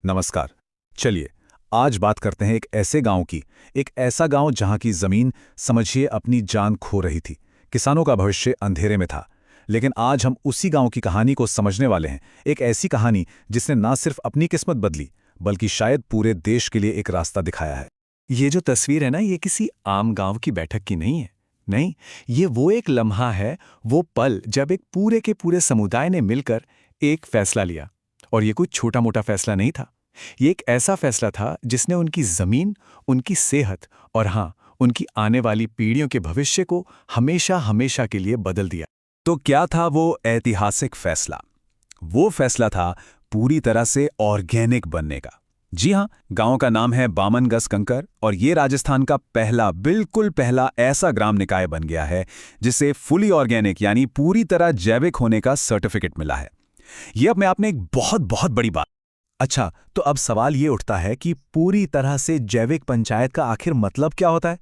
नमस्कार। चलिए आज बात करते हैं एक ऐसे गांव की। एक ऐसा गांव जहां की जमीन समझिए अपनी जान खो रही थी। किसानों का भविष्य अंधेरे में था। लेकिन आज हम उसी गांव की कहानी को समझने वाले हैं। एक ऐसी कहानी जिसने ना सिर्फ अपनी किस्मत बदली बल्कि शायद पूरे देश के लिए एक रास्ता दिखाया है। ये जो तस्वीर है ना, ये किसी आम गांव की बैठक की नहीं है। नहीं, ये वो एक लम्हा है, वो पल जब एक पूरे के पूरे समुदाय ने मिलकर एक फैसला लिया। और ये कोई छोटा मोटा फैसला नहीं था। ये एक ऐसा फैसला था जिसने उनकी जमीन, उनकी सेहत और हाँ, उनकी आने वाली पीढ़ियों के भविष्य को हमेशा हमेशा के लिए बदल दिया। तो क्या था वो ऐतिहासिक फैसला? वो फैसला था पूरी तरह से ऑर्गेनिक बनने का। जी हां, गांव का नाम है बामनगस कंकर और ये राजस्थान का बिल्कुल पहला ऐसा ग्राम निकाय बन गया है जिसे फुली ऑर्गेनिक यानी पूरी तरह जैविक होने का सर्टिफिकेट मिला है। ये अपने आप में एक बहुत बहुत बड़ी बात। अच्छा, तो अब सवाल ये उठता है कि पूरी तरह से जैविक पंचायत का आखिर मतलब क्या होता है?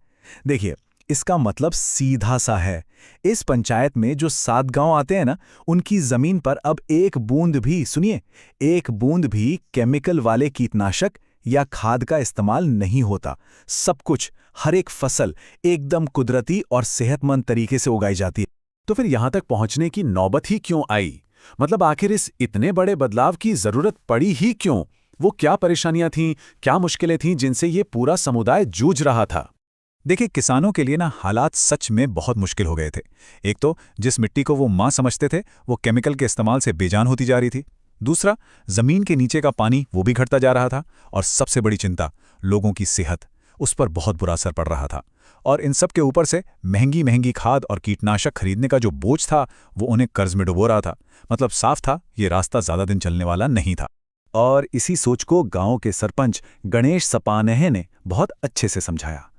देखिए, इसका मतलब सीधा सा है। इस पंचायत में जो 7 गांव आते हैं ना, उनकी जमीन पर अब एक बूंद भी, सुनिए, एक बूंद भी केमिकल वाले कीटनाशक या खाद का इस्तेमाल नहीं होता। सब कुछ, हर एक फसल एकदम कुदरती और सेहतमंद तरीके से उगाई जाती है। तो फिर यहां तक पहुंचने की नौबत ही क्यों आई? मतलब आखिर इस इतने बड़े बदलाव की जरूरत पड़ी ही क्यों? वो क्या परेशानियां थीं, क्या मुश्किलें थीं जिनसे ये पूरा समुदाय जूझ रहा था? देखिए, किसानों के लिए ना हालात सच में बहुत मुश्किल हो गए थे। एक तो जिस मिट्टी को वो मां समझते थे, वो केमिकल के इस्तेमाल से बेजान होती जा रही थी। दूसरा, जमीन के नीचे का पानी वो भी घटता जा रहा था। और सबसे बड़ी चिंता, लोगों की सेहत, उस पर बहुत बुरा असर पड़ रहा था। और इन सब के ऊपर से महंगी महंगी खाद और कीटनाशक खरीदने का जो बोझ था, वो उन्हें कर्ज में डुबो रहा था। मतलब साफ था, ये रास्ता ज्यादा दिन चलने वाला नहीं था। और इसी सोच को गांव के सरपंच गणेश सपानेह ने बहुत अच्छे से समझाया।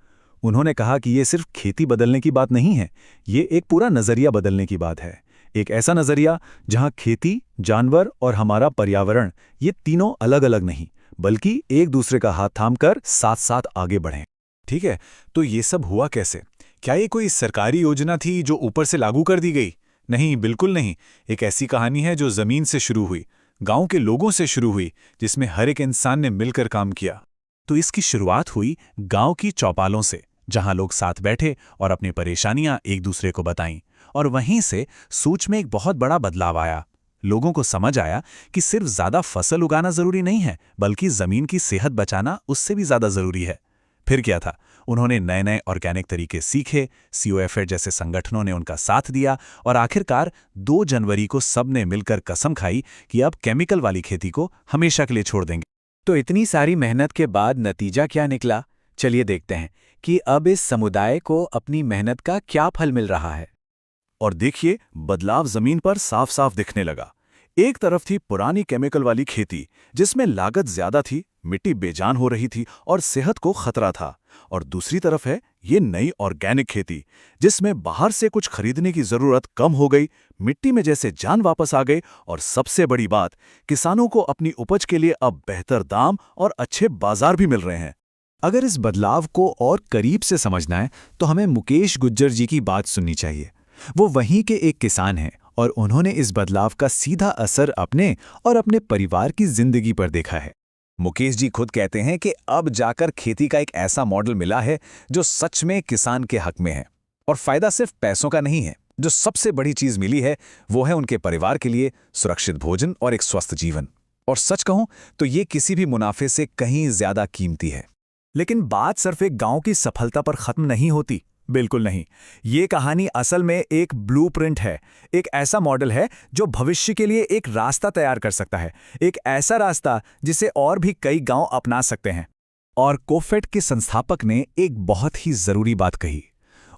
उन्होंने कहा कि ये सिर्फ खेती बदलने की बात नहीं है, ये एक पूरा नजरिया बदलने की बात है। एक ऐसा नजरिया जहां खेती, जानवर और हमारा पर्यावरण, ये तीनों अलग अलग नहीं, बल्कि एक दूसरे का हाथ थामकर साथ साथ आगे बढ़ें। ठीक है, तो ये सब हुआ कैसे? क्या ये कोई सरकारी योजना थी जो ऊपर से लागू कर दी गई? नहीं, बिल्कुल नहीं। एक ऐसी कहानी है जो जमीन से शुरू हुई, गांव के लोगों से शुरू हुई, जिसमें हर एक इंसान ने मिलकर काम किया। तो इसकी शुरुआत हुई गांव की चौपालों से, जहां लोग साथ बैठे और अपनी परेशानियां एक दूसरे को बताईं। और वहीं से सोच में एक बहुत बड़ा बदलाव आया। लोगों को समझ आया कि सिर्फ ज्यादा फसल उगाना जरूरी नहीं है, बल्कि जमीन की सेहत बचाना उससे भी ज्यादा जरूरी है। फिर क्या था? उन्होंने नए नए ऑर्गेनिक तरीके सीखे, COFA जैसे संगठनों ने उनका साथ दिया और आखिरकार 2 जनवरी को सबने मिलकर कसम खाई कि अब केमिकल वाली खेती को हमेशा के लिए छोड़ देंगे। तो इतनी सारी मेहनत के बाद नतीजा क्या निकला? चलिए देखते हैं कि अब इस समुदाय को अपनी मेहनत का क्या फल मिल रहा है। और देखिए, बदलाव जमीन पर साफ साफ दिखने लगा। एक तरफ थी पुरानी केमिकल वाली खेती, जिसमें लागत ज्यादा थी, मिट्टी बेजान हो रही थी और सेहत को खतरा था। और दूसरी तरफ है ये नई ऑर्गेनिक खेती, जिसमें बाहर से कुछ खरीदने की जरूरत कम हो गई, मिट्टी में जैसे जान वापस आ गई। और सबसे बड़ी बात, किसानों को अपनी उपज के लिए अब बेहतर दाम और अच्छे बाजार भी मिल रहे हैं। अगर इस बदलाव को और करीब से समझना है तो हमें मुकेश गुज्जर जी की बात सुननी चाहिए। वो वहीं के एक किसान हैं और उन्होंने इस बदलाव का सीधा असर अपने और अपने परिवार की जिंदगी पर देखा है। मुकेश जी खुद कहते हैं कि अब जाकर खेती का एक ऐसा मॉडल मिला है जो सच में किसान के हक में है। और फायदा सिर्फ पैसों का नहीं है, जो सबसे बड़ी चीज मिली है वो है उनके परिवार के लिए सुरक्षित भोजन और एक स्वस्थ जीवन। और सच कहूं तो ये किसी भी मुनाफे से कहीं ज्यादा कीमती है। लेकिन बात सिर्फ एक गांव की सफलता पर खत्म नहीं होती। बिल्कुल नहीं। ये कहानी असल में एक ब्लूप्रिंट है। एक ऐसा मॉडल है जो भविष्य के लिए एक रास्ता तैयार कर सकता है। एक ऐसा रास्ता जिसे और भी कई गांव अपना सकते हैं। और कोफेड के संस्थापक ने एक बहुत ही जरूरी बात कही।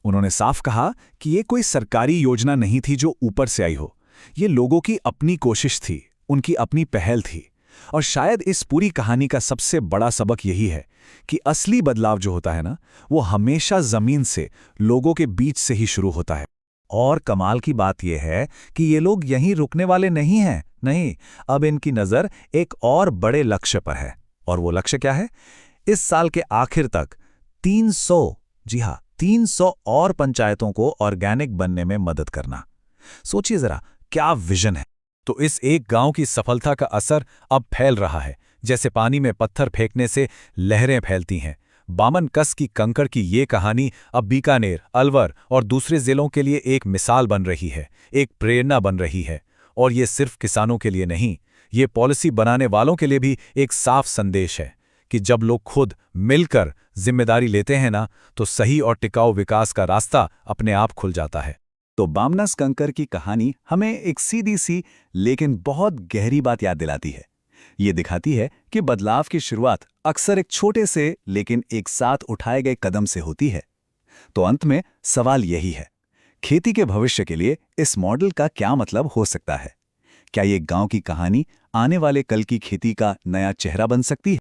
उन्होंने साफ कहा कि ये कोई सरकारी योजना नहीं थी जो ऊपर से आई हो। ये लोगों की अपनी कोशिश थी, उनकी अपनी पहल थी। और शायद इस पूरी कहानी का सबसे बड़ा सबक यही है कि असली बदलाव जो होता है ना, वो हमेशा जमीन से, लोगों के बीच से ही शुरू होता है। और कमाल की बात यह है कि ये लोग यहीं रुकने वाले नहीं हैं। नहीं, अब इनकी नज़र एक और बड़े लक्ष्य पर है। और वो लक्ष्य क्या है? इस साल के आखिर तक 300, जी हाँ, 300 और पंचायतों को ऑर्गेनिक बनने में मदद करना। सोचिए जरा, क्या विजन है। तो इस एक गांव की सफलता का असर अब फैल रहा है। जैसे पानी में पत्थर फेंकने से लहरें फैलती हैं। बामन कस की कंकड़ की ये कहानी अब बीकानेर, अलवर और दूसरे जिलों के लिए एक मिसाल बन रही है, एक प्रेरणा बन रही है। और ये सिर्फ किसानों के लिए नहीं, ये पॉलिसी बनाने वालों के लिए भी एक साफ संदेश है कि जब लोग खुद मिलकर जिम्मेदारी लेते हैं ना, तो सही और टिकाऊ विकास का रास्ता अपने आप खुल जाता है। तो बामनस कंकर की कहानी हमें एक सीधी सी लेकिन बहुत गहरी बात याद दिलाती है। ये दिखाती है कि बदलाव की शुरुआत अक्सर एक छोटे से लेकिन एक साथ उठाए गए कदम से होती है। तो अंत में सवाल यही है, खेती के भविष्य के लिए इस मॉडल का क्या मतलब हो सकता है? क्या ये गांव की कहानी आने वाले कल की खेती का नया चेहरा बन सकती है?